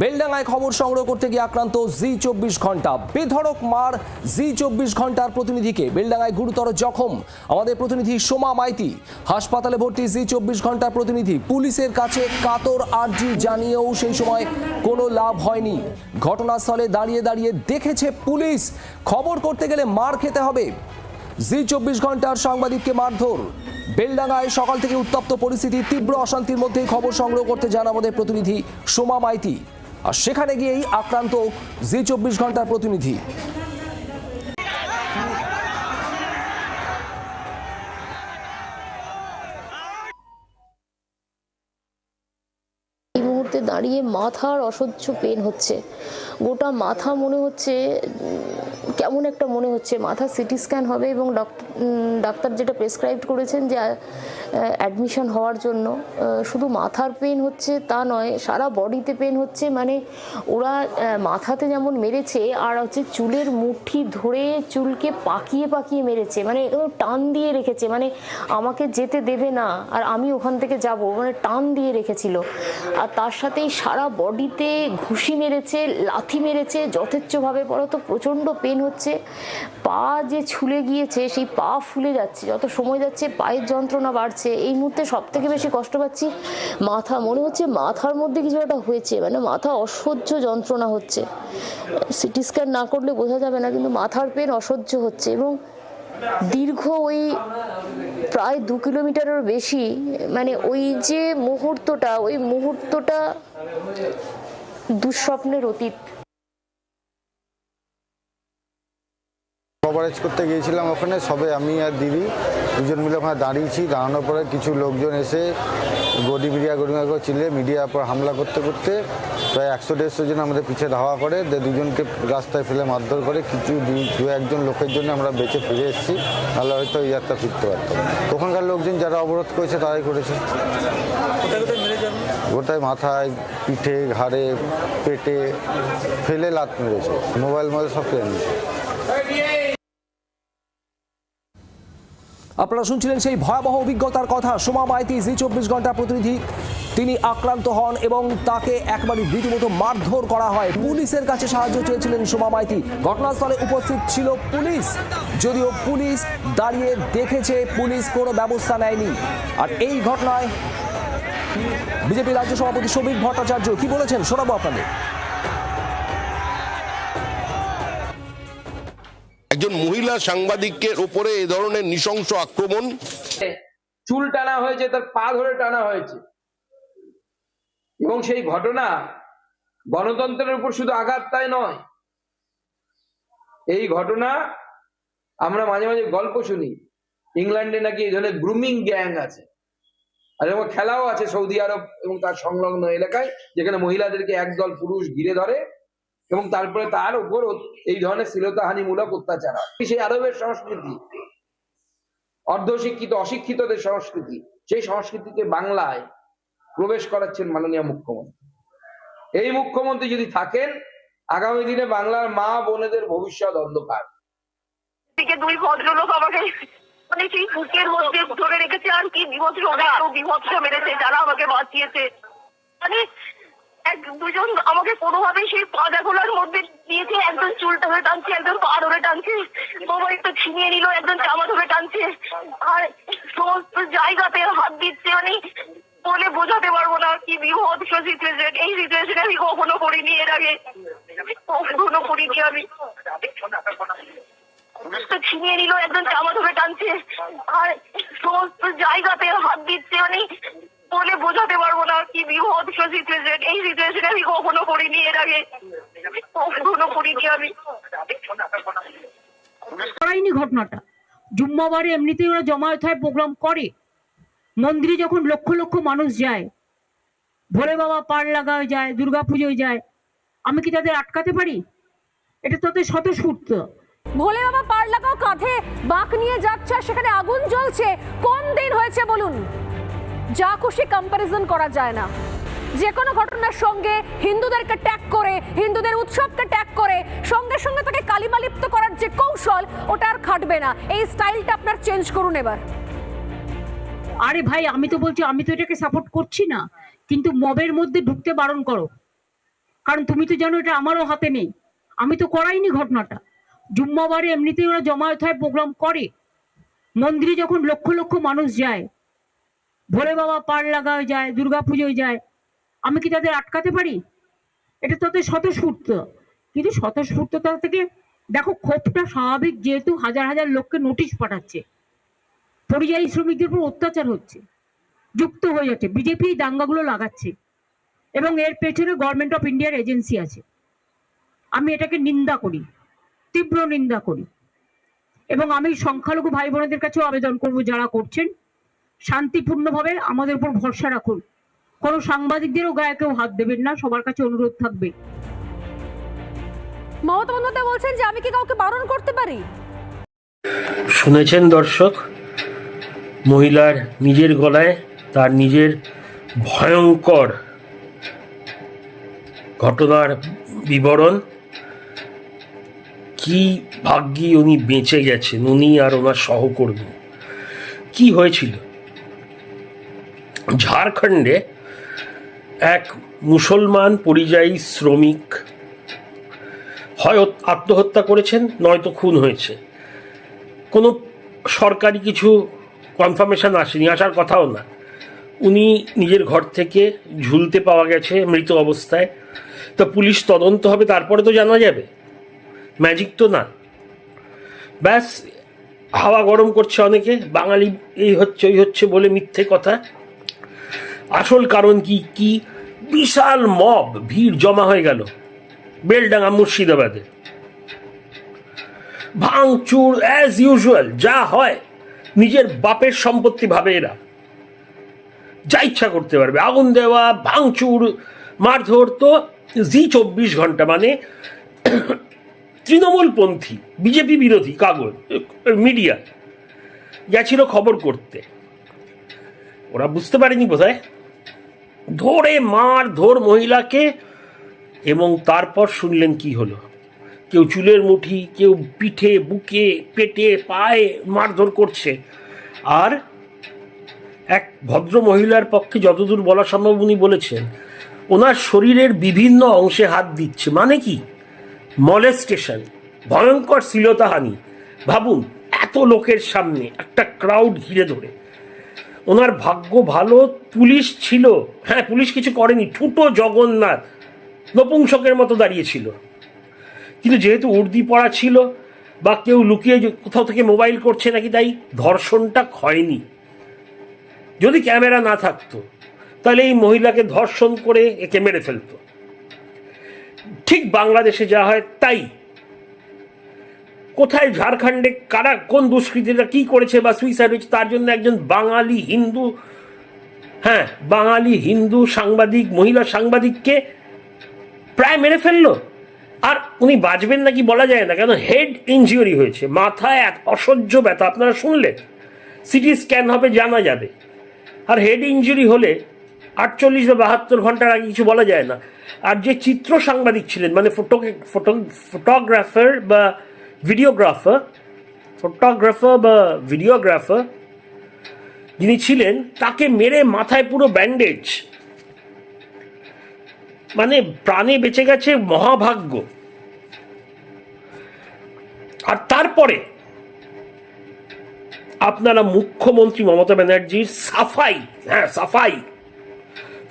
বেলডাঙ্গায় খবর সংগ্রহ করতে গিয়ে আক্রান্ত জি24 ঘন্টা। বেধড়ক মার জি24 ঘন্টার প্রতিনিধিকে। বেলডাঙ্গায় গুরুতর জখম আমাদের প্রতিনিধি সোমা মাইতি। হাসপাতালে ভর্তি জি24 ঘন্টার প্রতিনিধি। পুলিশের কাছে কাতর আর্জি জানিয়েও সেই সময় কোনো লাভ হয়নি। ঘটনাস্থলে দাঁড়িয়ে দাঁড়িয়ে দেখেছে পুলিশ। খবর করতে গেলে মার খেতে হবে। জি24 ঘন্টার সাংবাদিককে মারধর। বেলডাঙ্গায় সকাল থেকে উত্তপ্ত পরিস্থিতি। তীব্র অশান্তির মধ্যেই খবর সংগ্রহ করতে যান আমাদের প্রতিনিধি সোমা মাইতি। আর সেখানে গিয়েই আক্রান্ত জি24 ঘন্টার প্রতিনিধি। এই মুহূর্তে দাঁড়িয়ে মাথার অসহ্য পেন হচ্ছে, গোটা মাথা মনে হচ্ছে কেমন একটা মনে হচ্ছে। মাথা সিটি স্ক্যান হবে এবং ডাক্তার যেটা প্রেসক্রাইব করেছেন যে অ্যাডমিশন হওয়ার জন্য। শুধু মাথার পেন হচ্ছে তা নয়, সারা বডিতে পেন হচ্ছে। মানে ওরা মাথাতে যেমন মেরেছে, আর হচ্ছে চুলের মুঠি ধরে চুলকে পাকিয়ে পাকিয়ে মেরেছে, মানে টান দিয়ে রেখেছে, মানে আমাকে যেতে দেবে না আর আমি ওখান থেকে যাব, মানে টান দিয়ে রেখেছিল। আর তার সাথেই সারা বডিতে ঘুষি মেরেছে, লাথি মেরেছে যথেচ্ছভাবে। পরে তো প্রচণ্ড পেন হচ্ছে। পা যে ছুলে গিয়েছে, সেই পা ফুলে যাচ্ছে, যত সময় যাচ্ছে পায়ের যন্ত্রণা বাড়ছে। এই মুহূর্তে সব থেকে বেশি কষ্ট পাচ্ছি মাথা। মনে হচ্ছে মাথার মধ্যে কিছু একটা হয়েছে, মানে মাথা অসহ্য যন্ত্রণা হচ্ছে। সিটি স্ক্যান না করলে বোঝা যাবে না, কিন্তু মাথার পেন অসহ্য হচ্ছে। এবং দীর্ঘ ওই প্রায় 2 কিলোমিটারের বেশি, মানে ওই যে মুহূর্তটা, ওই মুহূর্তটা দুঃস্বপ্নের অতীত। কভারেজ করতে গিয়েছিলাম ওখানে, সবে আমি আর দিদি দুজন মিলে ওখানে দাঁড়িয়েছি। দাঁড়ানোর পরে কিছু লোকজন এসে গদি মিডিয়া করে চিলে মিডিয়ার পর হামলা করতে করতে প্রায় 100-150 জন আমাদের পিছিয়ে ধাওয়া করে, দুজনকে রাস্তায় ফেলে মারধর করে। কিছু দু একজন লোকের জন্য আমরা বেঁচে ফিরে এসেছি, নাহলে হয়তো এই যাত্রা ফিরতে পারতাম। ওখানকার লোকজন যারা অবরোধ করেছে তারাই করেছে। গোটায় মাথায়, পিঠে, ঘাড়ে, পেটে ফেলে লাত মেরেছে, মোবাইল সব কেড়ে নিয়েছে। আপনারা শুনছিলেন সেই ভয়াবহ অভিজ্ঞতার কথা। সোমা মাইতি জি24 ঘন্টা প্রতিনিধি। তিনি আক্রান্ত হন এবং তাকে একবারে রীতিমতো মারধর করা হয়। পুলিশের কাছে সাহায্য চেয়েছিলেন সোমা মাইতি। ঘটনাস্থলে উপস্থিত ছিল পুলিশ, যদিও পুলিশ দাঁড়িয়ে দেখেছে, পুলিশ কোনো ব্যবস্থা নেয়নি। আর এই ঘটনায় বিজেপি রাজ্য সভাপতি শ্রমিক ভট্টাচার্য কি বলেছেন শোনাবো আপনাদের। একজন মহিলা সাংবাদিকের উপরে এই ধরনের নৃশংস আক্রমণ। চুল টানা হয়েছে, তার পা ধরে টানা হয়েছে, এবং সেই ঘটনা গণতন্ত্রের উপর শুধু আঘাত তাই নয়। এই ঘটনা আমরা মাঝে মাঝে গল্প শুনি, ইংল্যান্ডে নাকি এই ধরনের গ্রুমিং গ্যাং আছে, আর এরকম খেলাও আছে সৌদি আরব এবং তার সংলগ্ন এলাকায়, যেখানে মহিলাদেরকে একদল পুরুষ ঘিরে ধরে এবং তারপরে তার উপর এই ধরনের শ্লীলতাহানিমূলক অত্যাচার হয়। সেই আরবের সংস্কৃতি, অর্ধশিক্ষিত অশিক্ষিতদের সংস্কৃতি, সেই সংস্কৃতিকে বাংলায় প্রবেশ করাচ্ছেন মাননীয় মুখ্যমন্ত্রী। এই মুখ্যমন্ত্রী যদি থাকেন, আগামী দিনে বাংলার মা বোনেদের ভবিষ্যৎ অন্ধকার। দুই ভদ্রলোক আমাকে মানে সেই বুকের মধ্যে ধরে রেখেছে, আর কি বিভৎস, আরো বিভৎস মেরেছে যারা আমাকে বাঁচিয়েছে। মানে দুজন আমাকে কোনোভাবেই সেই পা দেখলার মধ্যে দিয়েছে, একজন চুলটা ধরে টানছে, একজন পা ধরে টানছে, মোবাইল তো ছিনিয়ে নিল, একজন জামা ধরে টানছে, আর সমস্ত জায়গাতে হাত দিচ্ছে। মানে বলে বোঝাতে পারবো না কি বিভৎস সিচুয়েশন। এই সিচুয়েশন আমি কখনো করিনি এর আগে, কখনো করিনি আমি। ছিনিয়ে নিল, একজন জামা ধরে টানছে, আর সমস্ত জায়গাতে হাত দিচ্ছে। মানে বলে বোঝাতে পারবো না কি বিভৎস সিচুয়েশন। এই সিচুয়েশন আমি কখনো করিনি এর আগে, কখনো করিনি আমি। ঘটনাটা জুম্মাবারে এমনিতেই ওরা জমায়েত হয়, প্রোগ্রাম করে। মন্দিরে যখন লক্ষ লক্ষ মানুষ যায়, ভোলে বাবা পার লাগায় যায়, দুর্গাপুজোয় যায়, আমি কি তাদের আটকাতে পারি? এটা তাদের স্বতঃস্ফূর্ত। ভোলে বাবা পার লাগাও কাঁধে বাঁক নিয়ে যাচ্ছে, সেখানে আগুন জ্বলছে। কোন দিন হয়েছে বলুন? যা খুশি কম্পারিজন করা যায় না। যে কোনো ঘটনার সঙ্গে হিন্দুদেরকে ট্যাগ করে, হিন্দুদের উৎসবকে ট্যাগ করে সঙ্গে সঙ্গে তাকে কালিমালিপ্ত করার যে কৌশল, ওটা আর খাটবে না। এই স্টাইলটা আপনার চেঞ্জ করুন এবার। আরে ভাই, আমি তো বলছি, আমি তো এটাকে সাপোর্ট করছি না, কিন্তু মবের মধ্যে ঢুকতে বারণ করো। কারণ তুমি তো জানো এটা আমারও হাতে নেই, আমি তো করাইনি ঘটনাটা। জুম্মাবারে এমনিতেই ওরা জমায়েত হয়, প্রোগ্রাম করে। মন্দিরে যখন লক্ষ লক্ষ মানুষ যায়, ভোলে বাবা পার লাগায় যায়, দুর্গাপুজোয় যায়, আমি কি তাদের আটকাতে পারি? এটা তাদের স্বতঃস্ফূর্ত। কিন্তু স্বতঃস্ফূর্ততা থেকে দেখো ক্ষোভটা স্বাভাবিক, যেহেতু হাজার হাজার লোককে নোটিশ পাঠাচ্ছে, পরিযায়ী শ্রমিকদের উপর অত্যাচার হচ্ছে, যুক্ত হয়ে যাচ্ছে, বিজেপি দাঙ্গাগুলো লাগাচ্ছে এবং এর পেছনে গভর্নমেন্ট অফ ইন্ডিয়ার এজেন্সি আছে। আমি এটাকে নিন্দা করি, তীব্র নিন্দা করি, এবং আমি সংখ্যালঘু ভাই বোনেদের কাছেও আবেদন করব, যারা করছেন শান্তিপূর্ণভাবে আমাদের উপর ভরসা রাখুন, কোনো সাংবাদিকদেরও গায়ে কেউ হাত দেবেন না, সবার কাছে অনুরোধ থাকবে। মমতা বন্দ্যোপাধ্যায় বলছেন যে আমি কি কাউকে বারণ করতে পারি? শুনেছেন দর্শক, মহিলার নিজের গলায় তার নিজের ভয়ঙ্কর ঘটনার বিবরণ। কি ভাগ্যি উনি বেঁচে গেছেন, উনি আর ওনার সহকর্মী। কি হয়েছিল? ঝাড়খণ্ডে এক মুসলমান পরিযায়ী শ্রমিক হয় আত্মহত্যা করেছেন, নয়তো খুন হয়েছে। কোনো সরকারি কিছু কনফার্মেশন আসেনি, আসার কথাও না। উনি নিজের ঘর থেকে ঝুলতে পাওয়া গেছে মৃত অবস্থায়। তো পুলিশ তদন্ত হবে, তারপরে তো জানা যাবে, ম্যাজিক তো না। ব্যাস হাওয়া গরম করছে অনেকে, বাঙালি এই হচ্ছে ওই হচ্ছে বলে মিথ্যে কথা। আসল কারণ কি বিশাল মব ভিড় জমা হয়ে গেল বেলডাঙ্গা মুর্শিদাবাদে। ভাঙচুর অ্যাজ ইউজুয়াল, যা হয়। নিজের বাপের সম্পত্তি ভাবে এরা, যা ইচ্ছা করতে পারবে, আগুন দেওয়া, ভাঙচুর, মারধর। তো জি24 ঘন্টা মানে তৃণমূলপন্থী বিজেপি বিরোধী কাগজ মিডিয়া গেছিল খবর করতে। ওরা বুঝতে পারেনি বোধহয়, ধরে মারধর মহিলাকে। এবং তারপর শুনলেন কি হলো, কেউ চুলের মুঠি, কেউ পিঠে, বুকে, পেটে, পায়ে মারধর করছে। আর এক ভদ্র মহিলার পক্ষে যতদূর বলা সম্ভব উনি বলেছেন, ওনার শরীরের বিভিন্ন অংশে হাত দিচ্ছে। মানে কি? মলেস্টেশন, ভয়ঙ্কর শ্লীলতাহানি। ভাবুন, এত লোকের সামনে একটা ক্রাউড ঘিরে ধরে। ওনার ভাগ্য ভালো পুলিশ ছিল, হ্যাঁ পুলিশ কিছু করেনি, ঠুটো জগন্নাথ নপুংসকের মতো দাঁড়িয়েছিল। কিন্তু যেহেতু উর্দি পড়া ছিল বা কেউ লুকিয়ে কোথাও থেকে মোবাইল করছে নাকি, তাই ধর্ষণটা হয়নি। যদি ক্যামেরা না থাকতো তাহলে এই মহিলাকে ধর্ষণ করে একে মেরে ফেলতো। ঠিক বাংলাদেশে যা হয় তাই। কোথায় ঝাড়খণ্ডে কারা, কোন দুষ্কৃতীরা কি করেছে বা সুইসাইড হয়েছে, তার জন্য একজন বাঙালি হিন্দু সাংবাদিক, মহিলা সাংবাদিককে প্রায় মেরে ফেললো। আর উনি বাঁচবেন নাকি বলা যায় না, কেন হেড ইনজিউরি হয়েছে, মাথায় অসহ্য ব্যথা। আপনারা শুনলেন, সিটি স্ক্যান হবে, জানা যাবে। আর হেড ইনজুরি হলে 48 বা 72 ঘন্টার আগে কিছু বলা যায় না। আর যে চিত্র সাংবাদিক ছিলেন, মানে ফটোগ্রাফার বা ভিডিওগ্রাফার যিনি ছিলেন, তাকে মেরে মাথায় পুরো ব্যান্ডেজ। মানে প্রাণে বেঁচে গেছে, মহাভাগ্য। আর তারপরে আপনারা মুখ্যমন্ত্রী মমতা ব্যানার্জির সাফাই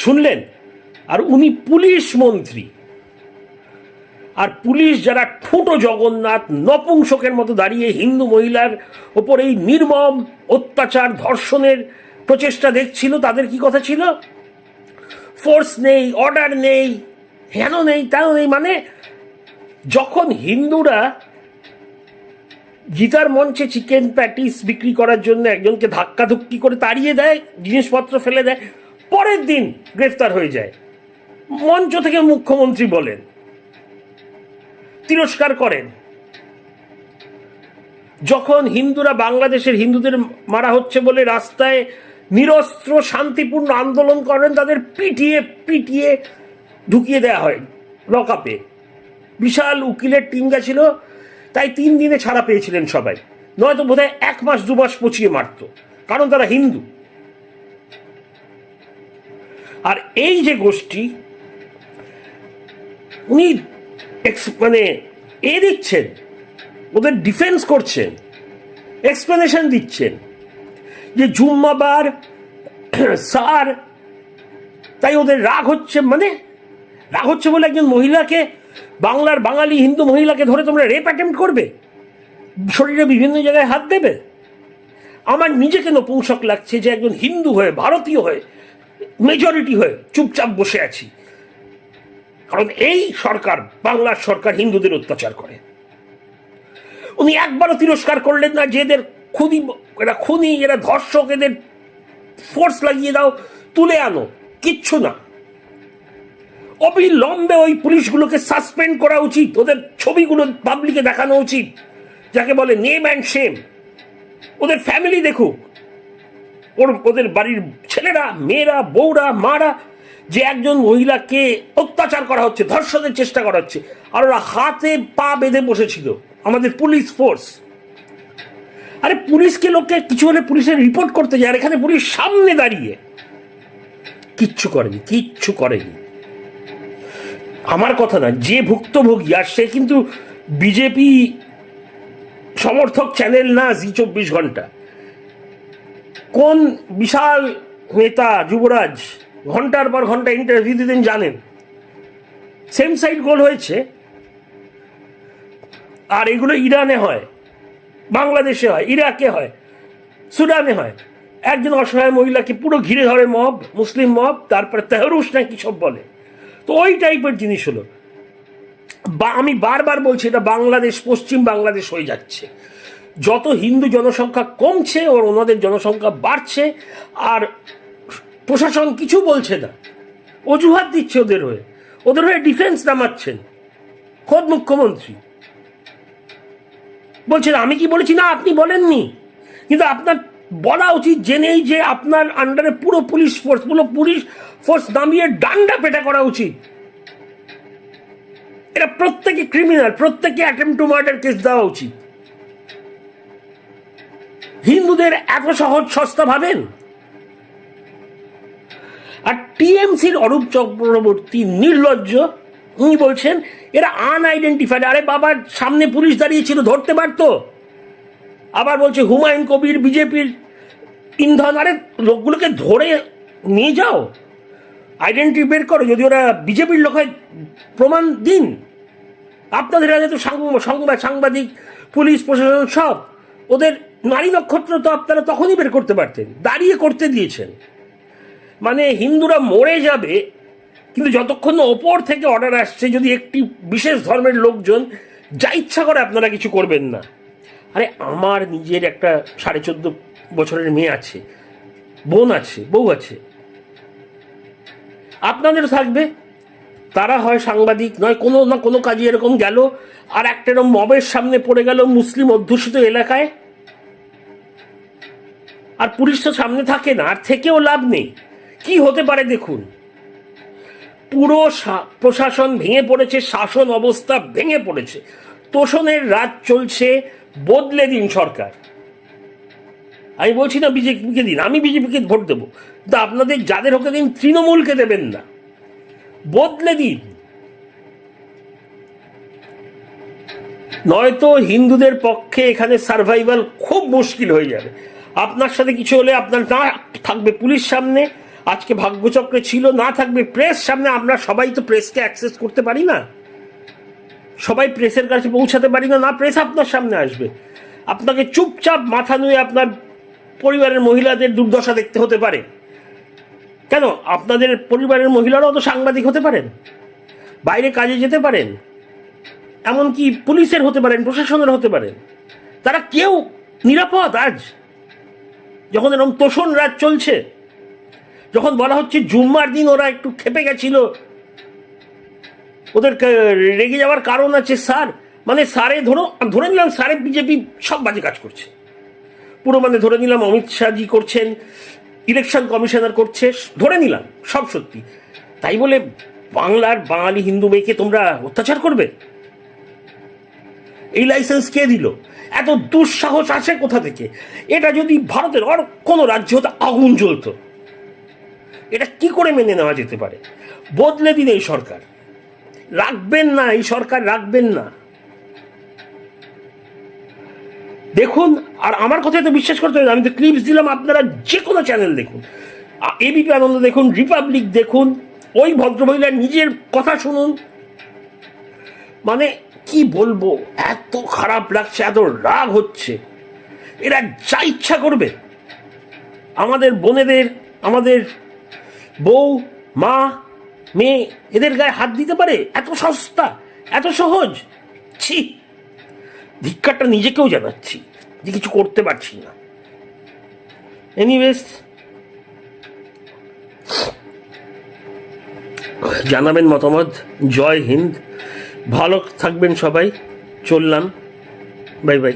শুনলেন। আর উনি পুলিশ মন্ত্রী, আর পুলিশ যারা ঠুঁটো জগন্নাথ নপুংসকের মতো দাঁড়িয়ে হিন্দু মহিলার ওপর এই নির্মম অত্যাচার ধর্ষণের প্রচেষ্টা দেখছিল, তাদের কি কথা ছিল? ফোর্স নেই, অর্ডার নেই, হেন নেই, তেন নেই। মানে যখন হিন্দুরা গীতার মঞ্চে চিকেন প্যাটিস বিক্রি করার জন্য একজনকে ধাক্কাধুক্কি করে তাড়িয়ে দেয়, জিনিসপত্র ফেলে দেয়, পরের দিন গ্রেফতার হয়ে যায়। মঞ্চ থেকে মুখ্যমন্ত্রী বলেন, তিরস্কার করেন। যখন হিন্দুরা বাংলাদেশের হিন্দুদের মারা হচ্ছে বলে রাস্তায় নিরস্ত্র শান্তিপূর্ণ আন্দোলন করেন, তাদের পিটিয়ে ঢুকিয়ে দেওয়া হয় লকআপে। বিশাল উকিলের টিম গেছিল, তাই 3 দিনে ছাড়া পেয়েছিলেন সবাই, নয়তো বোধহয় 1 মাস 2 মাস পচিয়ে মারত, কারণ তারা হিন্দু। আর এই যে গোষ্ঠী উনি মানে দিচ্ছেন, ওদের ডিফেন্স করছেন, এক্সপ্লেনেশন দিচ্ছেন যে জুম্মাবার স্যার, তাই ওদের রাগ হচ্ছে, মানে রাগ হচ্ছে বলে একজন মহিলাকে, বাংলার বাঙালি হিন্দু মহিলাকে ধরে তোমরা রেপ অ্যাটেম্প্ট করবে, শরীরে বিভিন্ন জায়গায় হাত দেবে। আমার নিজেকে নপুংসক লাগছে যে একজন হিন্দু হয়ে, ভারতীয় হয়ে, মেজরিটি হয়ে চুপচাপ বসে আছি, কারণ এই সরকার, বাংলার সরকার হিন্দুদের অত্যাচার করে। উনি একবারও তিরস্কার করলেন না যে এদের খুনি, এরা ধর্ষক, এদের ফোর্স লাগিয়ে দাও, তুলে আনো, কিচ্ছু না। অবিলম্বে ওই পুলিশগুলোকে সাসপেন্ড করা উচিত, ওদের ছবিগুলো পাবলিকে দেখানো উচিত, যাকে বলে নেম অ্যান্ড শেম। ওদের ফ্যামিলি দেখুক, ওদের বাড়ির ছেলেরা, মেয়েরা, বউরা, মারা, যে একজন মহিলাকে অত্যাচার করা হচ্ছে, ধর্ষণের চেষ্টা করা হচ্ছে, আর ওরা হাতে পা বেঁধে বসেছিল, আমাদের পুলিশ ফোর্স। আরে পুলিশকে লোককে কিছু হলে পুলিশের রিপোর্ট করতে যায়, আর এখানে পুলিশ সামনে দাঁড়িয়ে কিচ্ছু করেনি, কিচ্ছু করেনি। আমার কথা না, যে ভুক্তভোগী, আর সে কিন্তু বিজেপি সমর্থক চ্যানেল না জি24 ঘন্টা। কোন বিশাল নেতা যুবরাজ ঘন্টার পর ঘন্টা ইন্টারভিউ দিতেন জানেন? সেম সাইড গোল হয়েছে, আর এগুলো ইরানে হয়, বাংলাদেশে হয়, ইরাকে হয়, সুদানে হয়। একজন অসহায় মহিলাকে পুরো ঘিরে ধরে মব, মুসলিম মব, তারপরে তেহরুস নাকি সব বলে। তো ওই টাইপের জিনিস হলো। আমি বারবার বলছি, এটা বাংলাদেশ, পশ্চিম বাংলাদেশ হয়ে যাচ্ছে। যত হিন্দু জনসংখ্যা কমছে, ওর ওনাদের জনসংখ্যা বাড়ছে, আর প্রশাসন কিছু বলছে না, অজুহাত দিচ্ছে ওদের হয়ে ডিফেন্স নামাচ্ছেন। খোদ মুখ্যমন্ত্রী বলছেন আমি কি বলেছি, না আপনি বলেননি, কিন্তু আপনার বলা উচিত জেনেই যে আপনার আন্ডারে পুরো পুলিশ ফোর্স নামিয়ে ডান্ডা পেটা করা উচিত। এরা প্রত্যেকে ক্রিমিনাল, প্রত্যেকে অ্যাটেম্পট টু মার্ডার কেস দেওয়া উচিত। হিন্দুদের এত সহজ সস্তা ভাবেন? আর টিএমসির অরূপ চক্রবর্তী নির্লজ্জ, উনি বলছেন এরা আনআইডেন্টিফাইড। আরে বাবার সামনে পুলিশ দাঁড়িয়েছিল, ধরতে পারতো। আবার বলছে হুমায়ুন কবির বিজেপির ইন্ধন। আরে লোকগুলোকে ধরে নিয়ে যাও, আইডেন্টি বের করো, যদি ওরা বিজেপির লোক হয় প্রমাণ দিন। আপনাদের আগে তো সাংবাদিক, পুলিশ প্রশাসন সব, ওদের নারী নক্ষত্র তো আপনারা তখনই বের করতে পারতেন, দাঁড়িয়ে করতে দিয়েছেন। মানে হিন্দুরা মরে যাবে, কিন্তু যতক্ষণ না ওপর থেকে অর্ডার আসছে, যদি একটি বিশেষ ধর্মের লোকজন যা ইচ্ছা করে আপনারা কিছু করবেন না। আরে আমার নিজের একটা 14.5 বছরের মেয়ে আছে, বোন আছে, বউ আছে, আপনাদেরও থাকবে। তারা হয় সাংবাদিক, নয় কোনো না কোনো কাজে এরকম গেল, আর একটা এরকম মবের সামনে পড়ে গেল মুসলিম অধ্যুষিত এলাকায়, আর পুলিশ তো সামনে থাকে না, আর থেকেও লাভ নেই। কি হতে পারে দেখুন, পুরো প্রশাসন ভেঙে পড়েছে, শাসন অবস্থা ভেঙে পড়েছে, তোষণের রাজ চলছে। বদলে দিন সরকার। আমি বলছি না বিজেপিকে দিন, আমি বিজেপিকে ভোট দেবো, কিন্তু আপনাদের যাদের হোক দিন, তৃণমূলকে দেবেন না, বদলে দিন। নয়তো হিন্দুদের পক্ষে এখানে সার্ভাইভাল খুব মুশকিল হয়ে যাবে। আপনার সাথে কিছু হলে আপনার না থাকবে পুলিশ সামনে, আজকে ভাগ্যচক্রে ছিল, না থাকবে প্রেস সামনে। আমরা সবাই তো প্রেসকে অ্যাক্সেস করতে পারি না, সবাই প্রেসের কাছে পৌঁছাতে পারি না, না প্রেস আপনার সামনে আসবে। আপনাকে চুপচাপ মাথা নুয়ে আপনার পরিবারের মহিলাদের দুর্দশা দেখতে হতে পারে। কেন? আপনাদের পরিবারের মহিলারাও তো সাংবাদিক হতে পারেন, বাইরে কাজে যেতে পারেন, এমনকি পুলিশের হতে পারেন, প্রশাসনের হতে পারেন। তারা কেউ নিরাপদ আজ, যখন এরকম তোষণ রাজ চলছে, যখন বলা হচ্ছে জুম্মার দিন ওরা একটু খেপে গেছিল, ওদের রেগে যাওয়ার কারণ আছে স্যার, মানে স্যারে ধরে নিলাম স্যারে বিজেপি সব বাজে কাজ করছে পুরো, মানে ধরে নিলাম অমিত শাহজি করছেন, ইলেকশন কমিশনার করছে, ধরে নিলাম সব সত্যি, তাই বলে বাংলার বাঙালি হিন্দু মেয়েকে তোমরা অত্যাচার করবে? এই লাইসেন্স কে দিল? এত দুঃসাহস আসে কোথা থেকে? এটা যদি ভারতের আর কোনো রাজ্য হতো আগুন জ্বলতো। এটা কি করে মেনে নেওয়া যেতে পারে? বদলে দিন এই সরকার, রাখবেন না, এই সরকার রাখবেন না। দেখুন, আর আমার কথায় তো বিশ্বাস করতে হবে, আমি তো ক্লিপস দিলাম, আপনারা যে কোনো চ্যানেল দেখুন, এবিপি আনন্দ দেখুন, রিপাবলিক দেখুন, ওই ভদ্রমহিলার নিজের কথা শুনুন। মানে কি বলবো, এত খারাপ লাগছে, এত রাগ হচ্ছে। এরা যা ইচ্ছা করবে, আমাদের বোনেদের, আমাদের বউ, মা, মেয়ে, এদের গায়ে হাত দিতে পারে? এত সস্তা, এত সহজ! ছি, ধিক্কারটা নিজেকেও জানাচ্ছি যে কিছু করতে পারছি না। এনিওয়েজ, জানাবেন মতামত। জয় হিন্দ, ভালো থাকবেন সবাই। চললাম, বাই বাই।